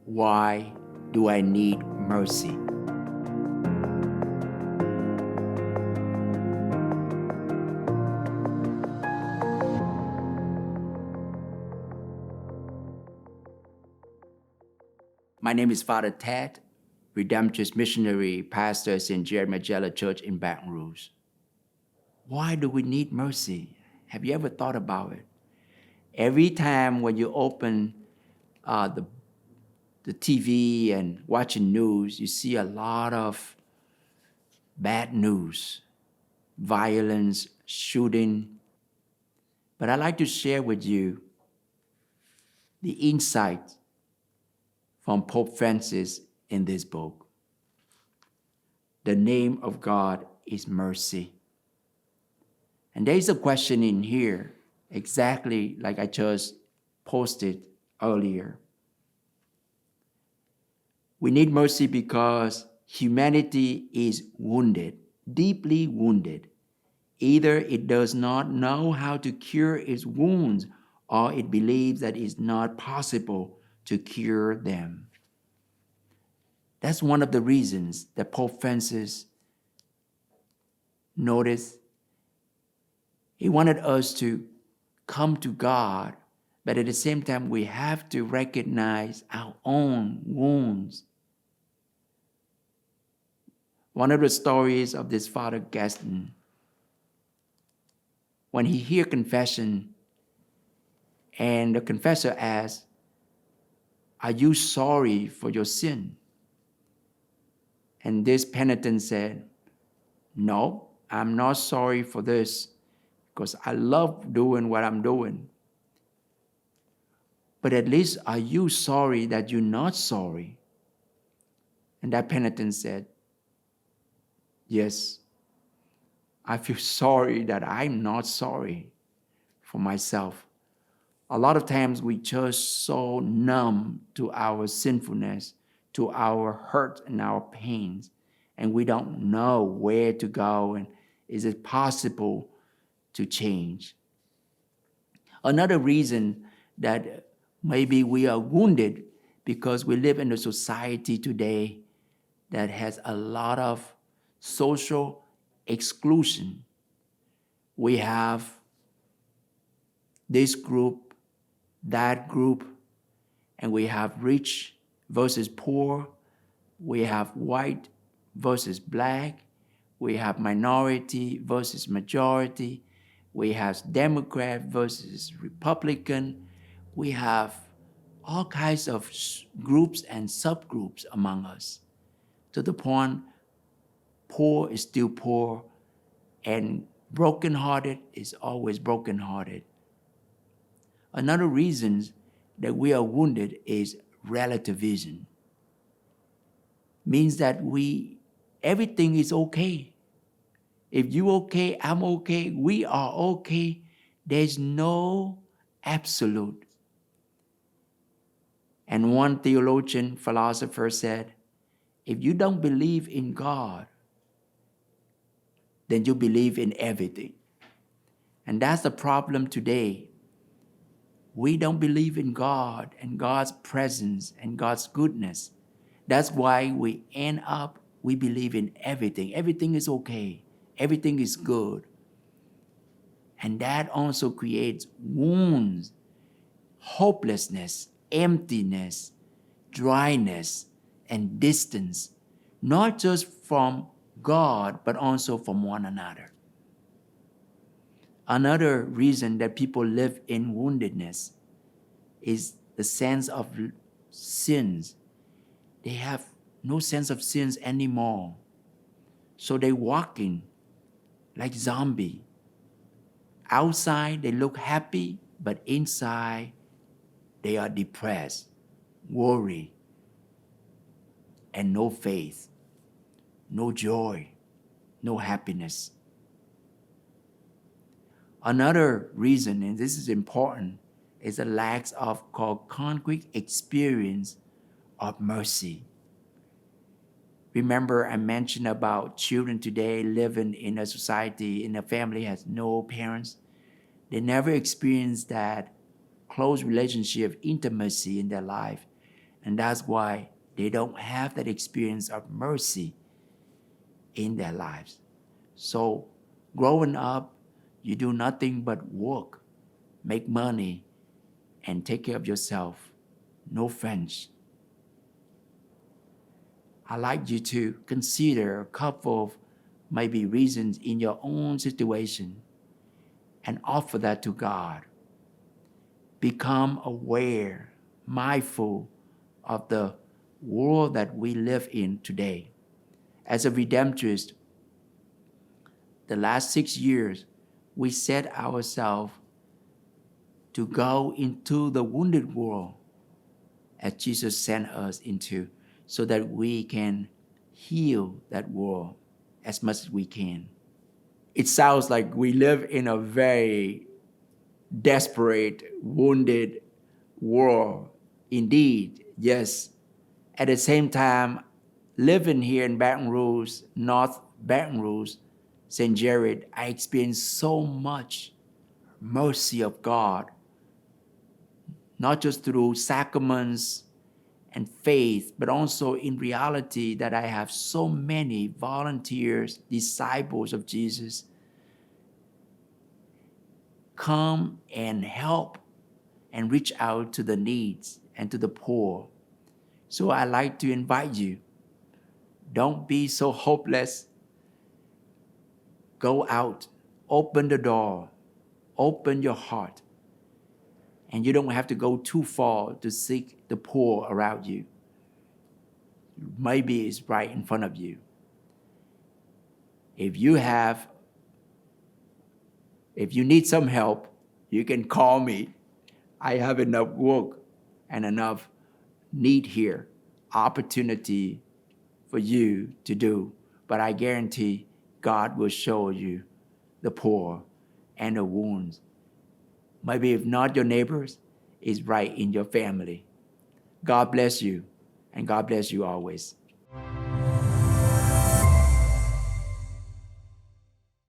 Why do I need mercy? My name is Father Tat, Redemptorist Missionary, pastor at St. Jared Magella Church in Baton Rouge. Why do we need mercy? Have you ever thought about it? Every time when you open the TV and watching news, you see a lot of bad news, violence, shooting. But I'd like to share with you the insight from Pope Francis in this book. The name of God is mercy. And there is a question in here, exactly like I just posted earlier. We need mercy because humanity is wounded, deeply wounded. Either it does not know how to cure its wounds, or it believes that it's not possible to cure them. That's one of the reasons that Pope Francis noticed. He wanted us to come to God, but at the same time, we have to recognize our own wounds. One of the stories of this Father Gaston, when he hear confession, and the confessor asks, "Are you sorry for your sin?" And this penitent said, "No, I'm not sorry for this because I love doing what I'm doing. But at least are you sorry that you're not sorry?" And that penitent said, "Yes, I feel sorry that I'm not sorry for myself." A lot of times we just so numb to our sinfulness, to our hurt and our pains, and we don't know where to go and is it possible to change. Another reason that maybe we are wounded because we live in a society today that has a lot of social exclusion. We have this group, that group, and we have rich versus poor. We have white versus black. We have minority versus majority. We have Democrat versus Republican. We have all kinds of groups and subgroups among us, to the point poor is still poor and brokenhearted is always brokenhearted. Another reason that we are wounded is relativism. Means that everything is okay. If you okay, I'm okay, we are okay. There's no absolute. And one theologian, philosopher said, if you don't believe in God, then you believe in everything. And that's the problem today. We don't believe in God and God's presence and God's goodness. That's why we believe in everything. Everything is okay. Everything is good. And that also creates wounds, hopelessness, emptiness, dryness, and distance, not just from God, but also from one another. Another reason that people live in woundedness is the sense of sins. They have no sense of sins anymore. So they're walking like zombie. Outside, they look happy, but inside, they are depressed, worried, and no faith, no joy, no happiness. Another reason, and this is important, is a lack of concrete experience of mercy. Remember, I mentioned about children today living in a society, in a family has no parents. They never experienced that close relationship, intimacy in their life. And that's why they don't have that experience of mercy in their lives. So growing up, you do nothing but work, make money, and take care of yourself. No friends. I'd like you to consider a couple of maybe reasons in your own situation and offer that to God. Become aware, mindful of the world that we live in today. As a Redemptorist, the last 6 years, we set ourselves to go into the wounded world as Jesus sent us into, so that we can heal that world as much as we can. It sounds like we live in a very desperate, wounded world. Indeed, yes. At the same time, living here in Baton Rouge, North Baton Rouge, St. Jared, I experienced so much mercy of God, not just through sacraments and faith, but also in reality that I have so many volunteers, disciples of Jesus, come and help and reach out to the needs and to the poor. So I like to invite you, don't be so hopeless. Go out, open the door, open your heart. And you don't have to go too far to seek the poor around you. Maybe it's right in front of you. If you need some help, you can call me. I have enough work and enough need here, opportunity for you to do. But I guarantee God will show you the poor and the wounds. Maybe if not your neighbors, it's right in your family. God bless you, and God bless you always.